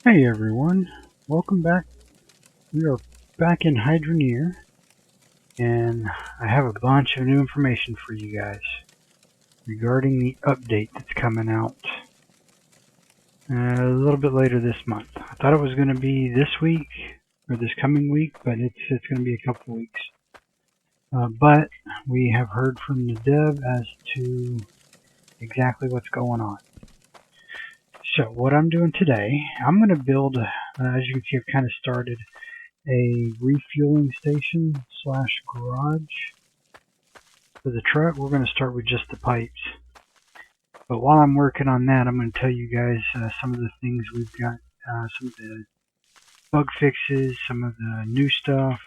Hey everyone, welcome back. We are back in Hydroneer, and I have a bunch of new information for you guys regarding the update that's coming out a little bit later this month. I thought it was going to be this week, or this coming week, but it's going to be a couple weeks. But we have heard from the dev as to exactly what's going on. So what I'm doing today, I'm going to build, as you can see, I've kind of started a refueling station / garage for the truck. We're going to start with just the pipes. But while I'm working on that, I'm going to tell you guys some of the things we've got, some of the bug fixes, some of the new stuff,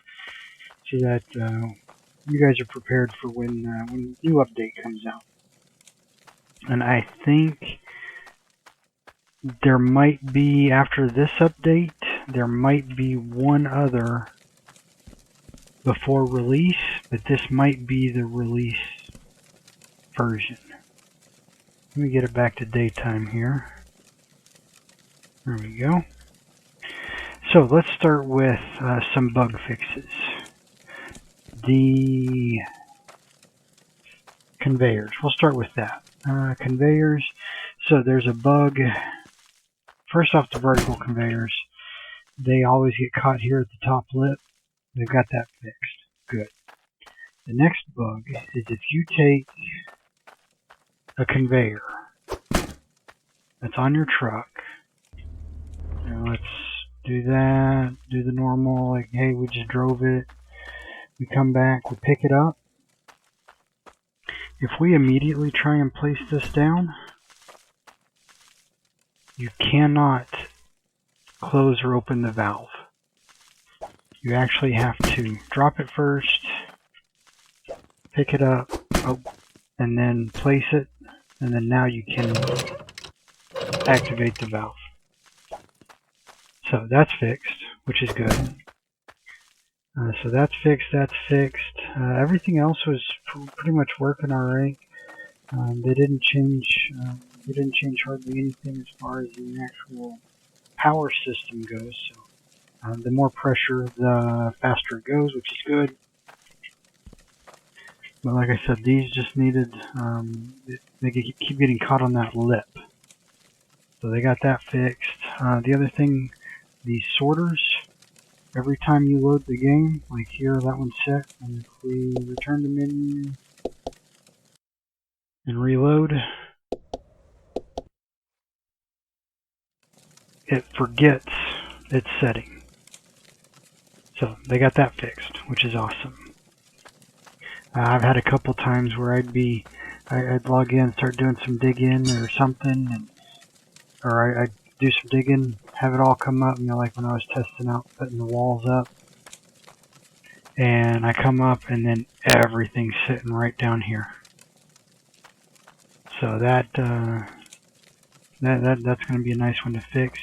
so that you guys are prepared for when the new update comes out. And I think there might be, after this update, there might be one other before release, but this might be the release version. Let me get it back to daytime here. There we go. So let's start with some bug fixes. The conveyors. We'll start with that. Conveyors. So there's a bug. First off, the vertical conveyors. They always get caught here at the top lip. They've got that fixed. Good. The next bug is if you take a conveyor that's on your truck, let's do that, do the normal, like, hey, we just drove it, we come back, we pick it up. If we immediately try and place this down, you cannot close or open the valve. You actually have to drop it first, pick it up, and then place it, and then now you can activate the valve. So that's fixed, which is good. So that's fixed, everything else was pretty much working alright. They didn't change hardly anything as far as the actual power system goes. So the more pressure, the faster it goes, which is good. But like I said, these just needed, they keep getting caught on that lip. So they got that fixed. The other thing, these sorters, every time you load the game, like here, that one's set, and if we return the menu and reload, it forgets its setting. So they got that fixed, which is awesome. I've had a couple times where I'd log in, start doing some digging or something, or I'd do some digging, have it all come up, like when I was testing out putting the walls up, and I come up and then everything's sitting right down here. So that's going to be a nice one to fix.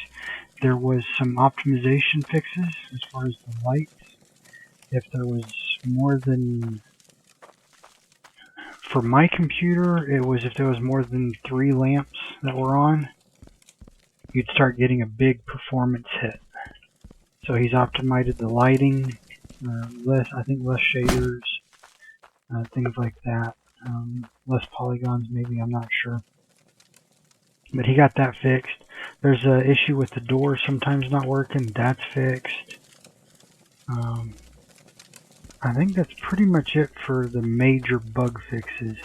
There was some optimization fixes as far as the lights. If there was more than, for my computer, it was if there was more than 3 lamps that were on, you'd start getting a big performance hit. So he's optimized the lighting, less shaders, things like that. Less polygons, maybe, I'm not sure. But he got that fixed. There's an issue with the door sometimes not working. That's fixed. I think that's pretty much it for the major bug fixes.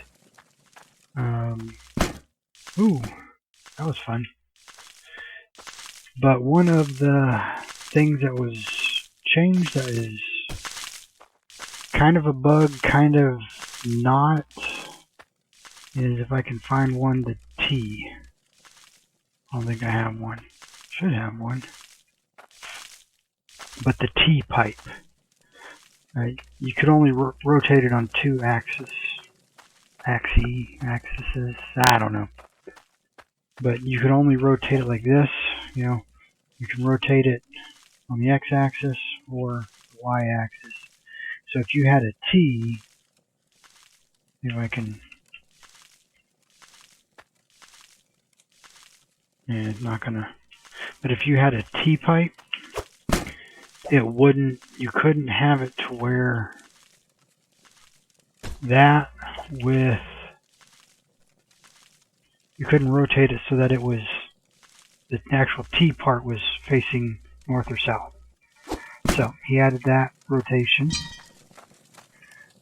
Ooh, that was fun. But one of the things that was changed that is kind of a bug, kind of not, is if I can find one, the T. I don't think I have one. Should have one. But the T pipe. Right? You could only rotate it on 2 axes. I don't know. But you could only rotate it like this. You can rotate it on the x-axis or the y-axis. So if you had a T, I can. Yeah, it's not gonna. But if you had a T-pipe, it wouldn't, you couldn't have it to where that with, you couldn't rotate it so that it was, the actual T part was facing north or south. So he added that rotation,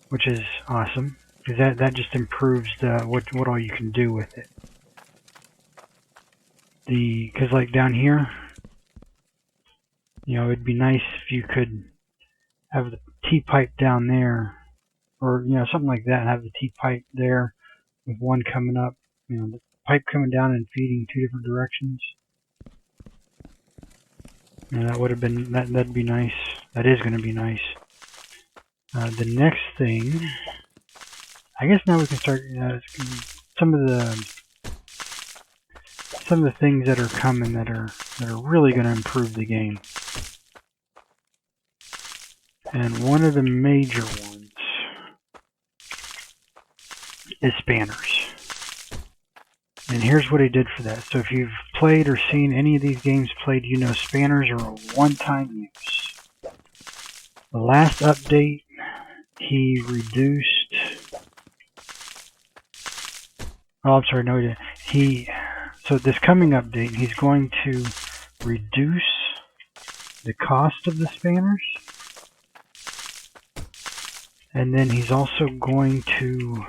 which is awesome, because that just improves what all you can do with it. Because like down here, you know, it'd be nice if you could have the T-pipe down there, or, you know, something like that, and have the T-pipe there with one coming up, you know, the pipe coming down and feeding two different directions. And that would have been, that'd be nice. That is going to be nice. The next thing, I guess now we can start some of the things that are coming that are really going to improve the game. And one of the major ones is spanners. And here's what he did for that. So if you've played or seen any of these games played, you know spanners are a one-time use. The last update, he reduced... Oh, I'm sorry, no he didn't. So this coming update, he's going to reduce the cost of the spanners. And then he's also going to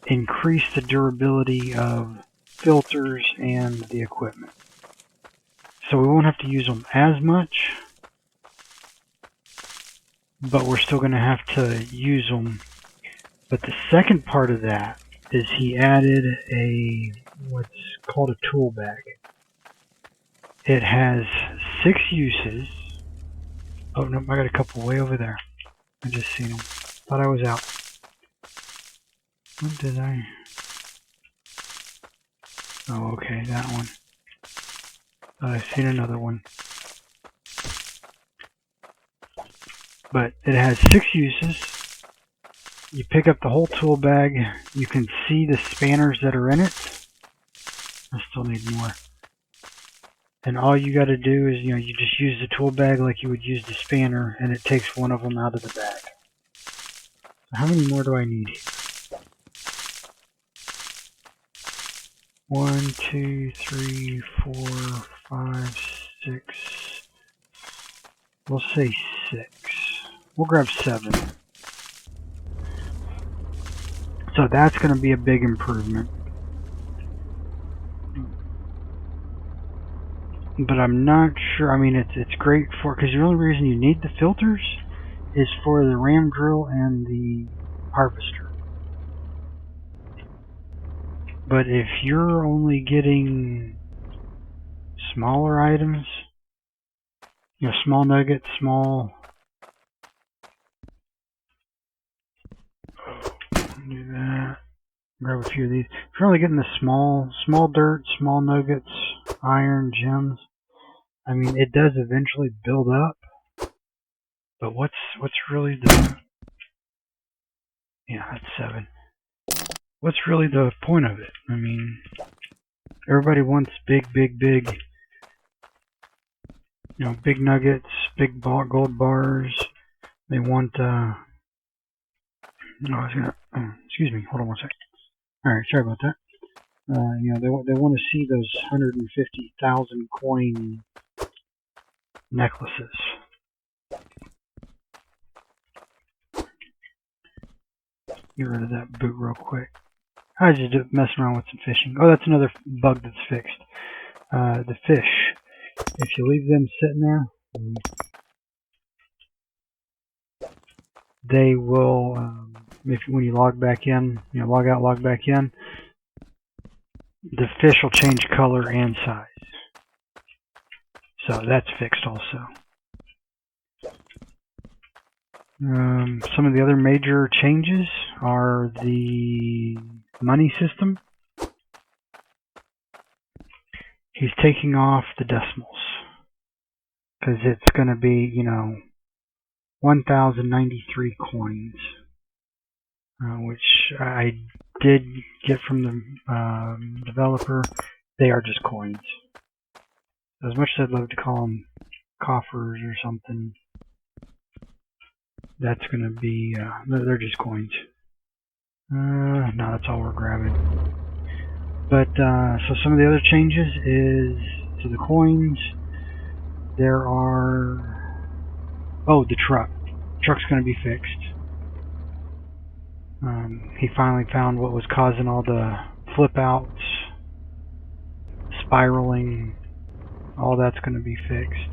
increase the durability of filters and the equipment. So we won't have to use them as much, but we're still going to have to use them. But the second part of that is he added what's called a tool bag. It has 6 uses. Oh no, I got a couple way over there. I just seen them. Thought I was out. What did I? Oh, okay, that one. I've seen another one. But it has 6 uses. You pick up the whole tool bag. You can see the spanners that are in it. I still need more. And all you got to do is, you know, you just use the tool bag like you would use the spanner, and it takes one of them out of the bag. How many more do I need here? 1, 2, 3, 4, 5, 6. We'll say 6. We'll grab 7. So that's going to be a big improvement. But I'm not sure. I mean, it's great for, because the only reason you need the filters is for the ram drill and the harvester. But if you're only getting smaller items, you know, small nuggets, small... Do that. Grab a few of these. If you're only getting the small dirt, small nuggets, iron, gems, I mean, it does eventually build up. But what's really the... Yeah, that's 7. What's really the point of it? I mean, everybody wants big, you know, big nuggets, big gold bars. They want, no, I was gonna, excuse me, hold on one second. Alright, sorry about that. You know, they want to see those 150,000 coin necklaces. Get rid of that boot real quick. I was just messing around with some fishing. Oh, that's another bug that's fixed. The fish. If you leave them sitting there, they will, when you log back in, you know, log out, log back in, the fish will change color and size. So that's fixed also. Some of the other major changes are the money system. He's taking off the decimals because it's going to be, you know, 1,093 coins, which I did get from the developer. They are just coins. As much as I'd love to call them coffers or something, that's going to be, they're just coins. No, that's all we're grabbing. But, so some of the other changes is, to the coins, there are, oh, the truck. Truck's going to be fixed. He finally found what was causing all the flip outs, spiraling, all that's going to be fixed.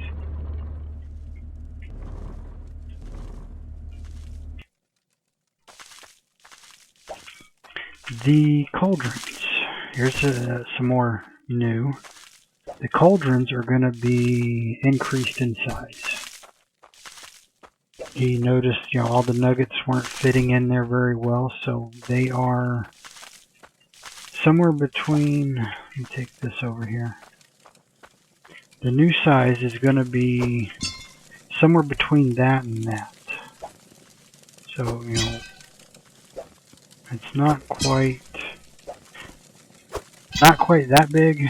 The cauldrons. Here's some more new. The cauldrons are going to be increased in size. He noticed, all the nuggets weren't fitting in there very well, so they are somewhere between, let me take this over here. The new size is going to be somewhere between that and that. So, it's not quite that big,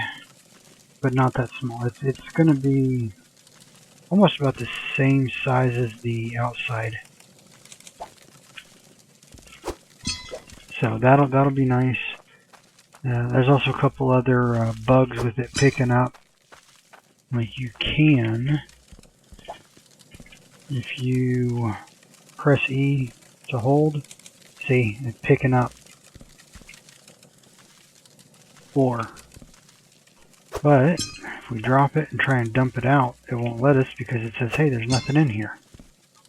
but not that small. It's going to be almost about the same size as the outside. So that'll be nice. There's also a couple other bugs with it picking up. Like you can, if you press E to hold, see, it's picking up ore. But if we drop it and try and dump it out, it won't let us because it says, hey, there's nothing in here.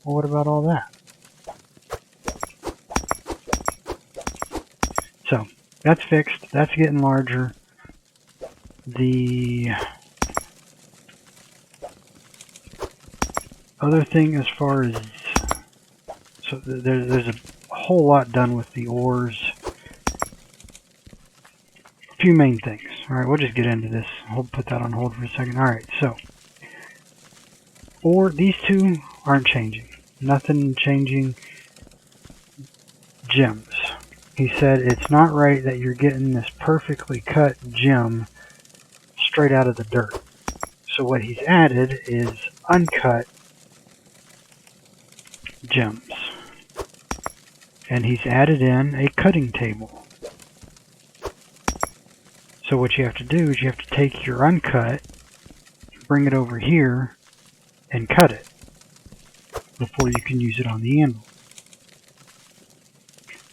Well, what about all that? So that's fixed. That's getting larger. The other thing as far as, so there's a whole lot done with the ores. A few main things. Alright, we'll just get into this. I'll put that on hold for a second. Alright, so these two aren't changing. Nothing changing. Gems. He said it's not right that you're getting this perfectly cut gem straight out of the dirt. So what he's added is uncut gems. And he's added in a cutting table. So what you have to do is you have to take your uncut, bring it over here, and cut it before you can use it on the anvil.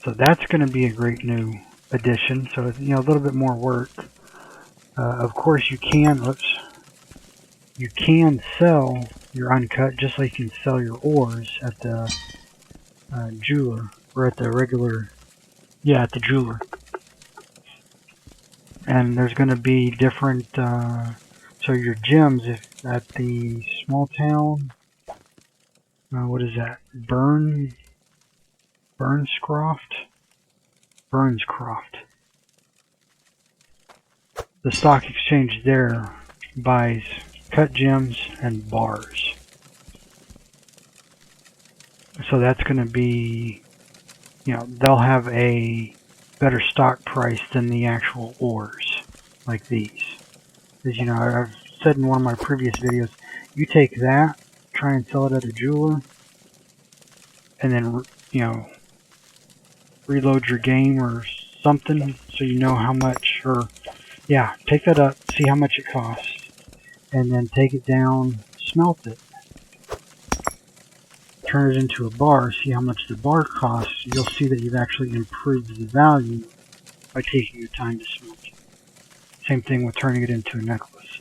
So that's going to be a great new addition. So it's, a little bit more work. Of course, you can sell your uncut just like you can sell your ores at the jeweler, or at the regular, at the jeweler. And there's going to be different, so your gems, if at the small town, what is that? Burnscroft. The stock exchange there buys cut gems and bars. So that's going to be, they'll have a better stock price than the actual ores like these. As I've said in one of my previous videos, you take that, try and sell it at a jeweler, and then, reload your game or something so you know how much, or take that up, see how much it costs, and then take it down, smelt it, turn it into a bar, see how much the bar costs. You'll see that you've actually improved the value by taking your time to smelt it. Same thing with turning it into a necklace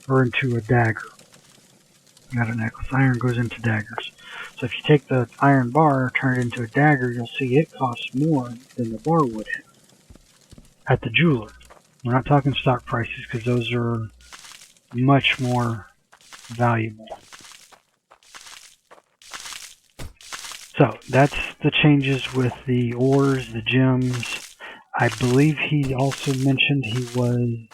or into a dagger. Not a necklace. Iron goes into daggers. So if you take the iron bar, turn it into a dagger, you'll see it costs more than the bar would have at the jeweler. We're not talking stock prices because those are much more valuable. So that's the changes with the ores, the gems. I believe he also mentioned he was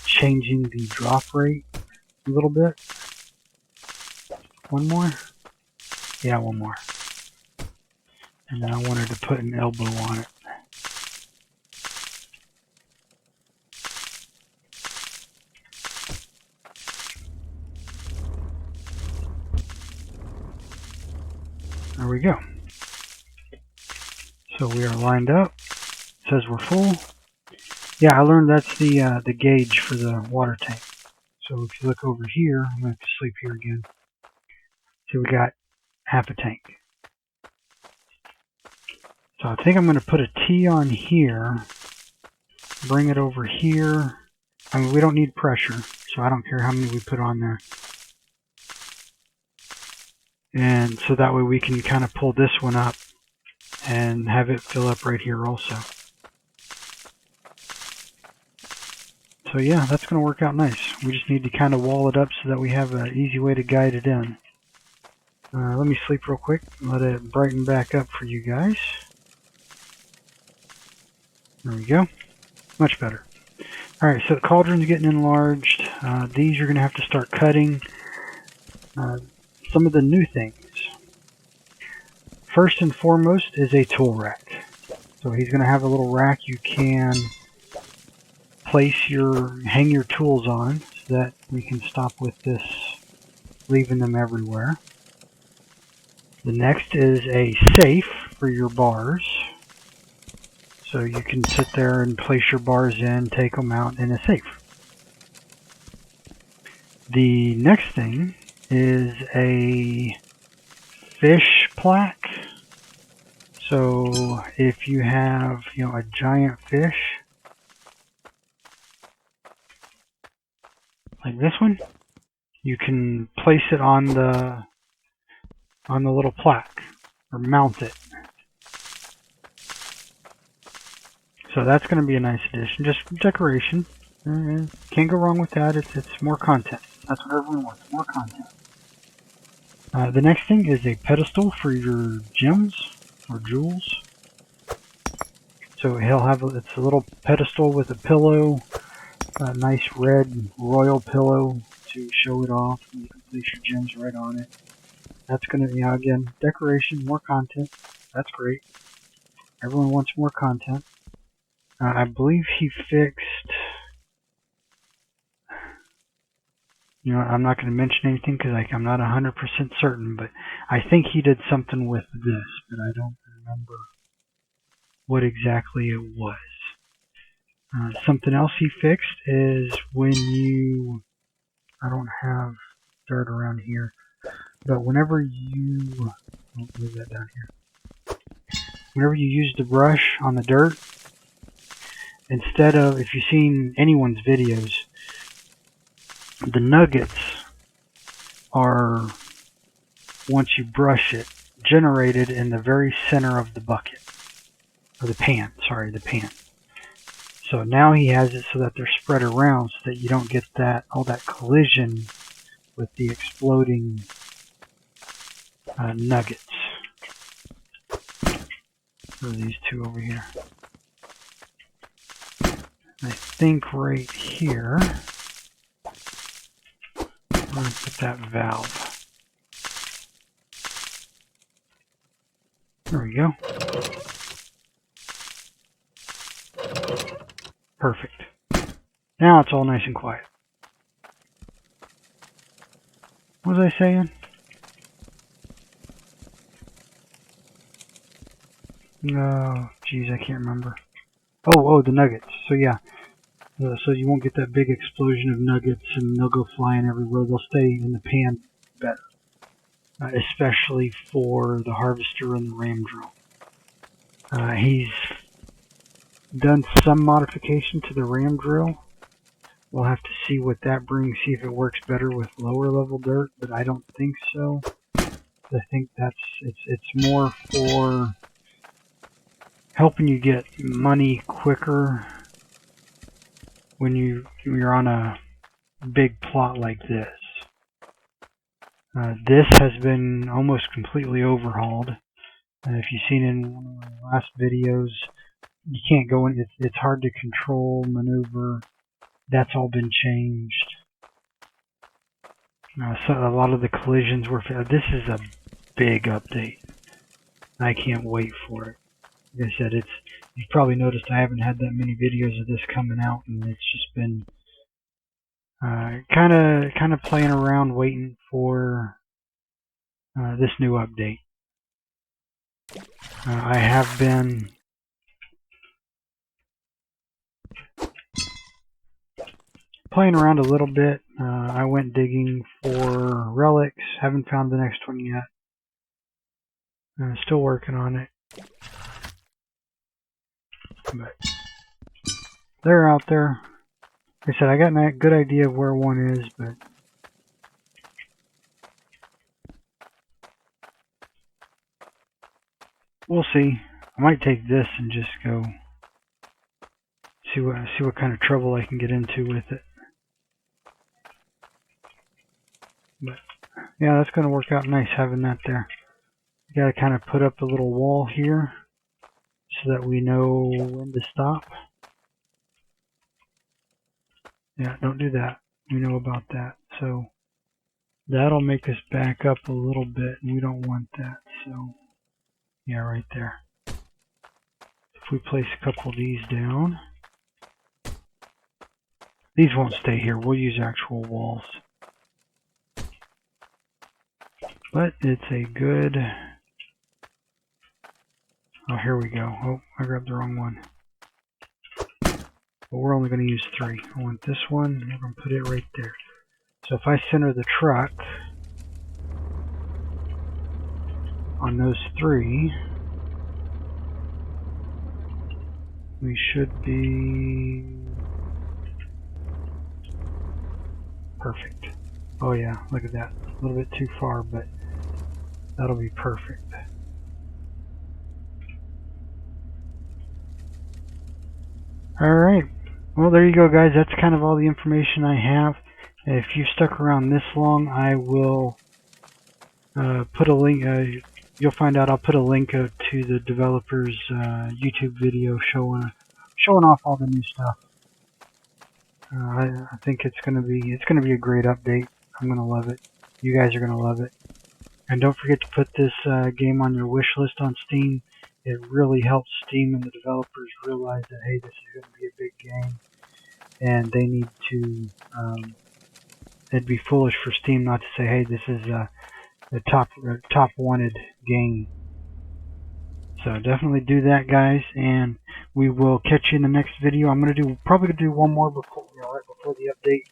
changing the drop rate a little bit. One more? Yeah, one more. And then I wanted to put an elbow on it. we go. So we are lined up. It says we're full. Yeah, I learned that's the gauge for the water tank. So if you look over here, I'm going to have to sleep here again. See, we got half a tank. So I think I'm going to put a T on here, bring it over here. I mean, we don't need pressure, so I don't care how many we put on there. And so that way we can kind of pull this one up and have it fill up right here also. So yeah, that's going to work out nice. We just need to kind of wall it up so that we have an easy way to guide it in. Let me sleep real quick and let it brighten back up for you guys. There we go. Much better. Alright, so the cauldron's getting enlarged. These you're going to have to start cutting. Some of the new things. First and foremost is a tool rack. So he's going to have a little rack you can hang your tools on so that we can stop with this leaving them everywhere. The next is a safe for your bars. So you can sit there and place your bars in, take them out in a safe. The next thing is a fish plaque. So if you have, a giant fish like this one, you can place it on the little plaque or mount it. So that's going to be a nice addition, just decoration. Can't go wrong with that. It's more content. That's what everyone wants, more content. The next thing is a pedestal for your gems or jewels. So it's a little pedestal with a pillow, a nice red royal pillow to show it off. You can place your gems right on it. That's going to, again, decoration, more content. That's great. Everyone wants more content. I believe he fixed, I'm not going to mention anything because I'm not 100% certain, but I think he did something with this, but I don't remember what exactly it was. Something else he fixed is when I don't have dirt around here, but whenever you, I'll move that down here. Whenever you use the brush on the dirt, instead of, if you've seen anyone's videos, the nuggets are, once you brush it, generated in the very center of the bucket. Or the pan, sorry, the pan. So now he has it so that they're spread around so that you don't get all that collision with the exploding nuggets. So these two over here. I think right here, I'm going to put that valve. There we go. Perfect. Now it's all nice and quiet. What was I saying? No, geez, I can't remember. Oh, the nuggets. So yeah. So you won't get that big explosion of nuggets and they'll go flying everywhere. They'll stay in the pan better. Especially for the harvester and the ram drill. He's done some modification to the ram drill. We'll have to see what that brings, see if it works better with lower level dirt, but I don't think so. I think it's more for helping you get money quicker when you're on a big plot like this. This has been almost completely overhauled. If you've seen in one of my last videos, you can't go in. It's hard to control, maneuver. That's all been changed. So a lot of the collisions were. This is a big update. I can't wait for it. Like I said, you've probably noticed I haven't had that many videos of this coming out, and it's just been kind of playing around, waiting for this new update. I have been playing around a little bit. I went digging for relics. Haven't found the next one yet. Still working on it. But they're out there. Like I said, I got a good idea of where one is, but we'll see. I might take this and just go see what kind of trouble I can get into with it. But yeah, that's going to work out nice having that there. You got to kind of put up a little wall here so that we know when to stop. Yeah, don't do that. We know about that. So that'll make us back up a little bit, and we don't want that. So yeah, right there. If we place a couple of these down, these won't stay here. We'll use actual walls. But it's a good... Oh, here we go. Oh, I grabbed the wrong one. But we're only going to use 3. I want this one, and we're going to put it right there. So if I center the truck on those 3, we should be perfect. Oh yeah, look at that. A little bit too far, but that'll be perfect. Alright, well there you go guys, that's kind of all the information I have. If you've stuck around this long, I will put a link, you'll find out I'll put a link out to the developer's YouTube video showing off all the new stuff. I think it's gonna be a great update. I'm gonna love it. You guys are gonna love it. And don't forget to put this game on your wish list on Steam. It really helps Steam and the developers realize that, hey, this is going to be a big game, and they need to, it'd be foolish for Steam not to say, hey, this is the top wanted game. So definitely do that, guys, and we will catch you in the next video. I'm probably gonna do one more before, right before the update.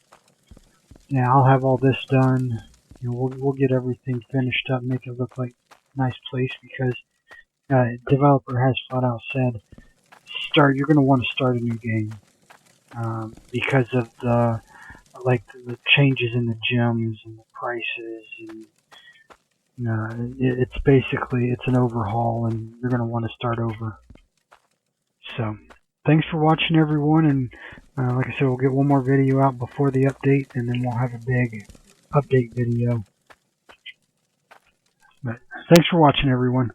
Yeah, I'll have all this done. We'll get everything finished up, make it look like a nice place, because developer has flat out said, you're going to want to start a new game because of the changes in the gems and the prices, and it's an overhaul, and you're going to want to start over. So thanks for watching, everyone, and like I said, we'll get one more video out before the update, and then we'll have a big update video. But thanks for watching, everyone.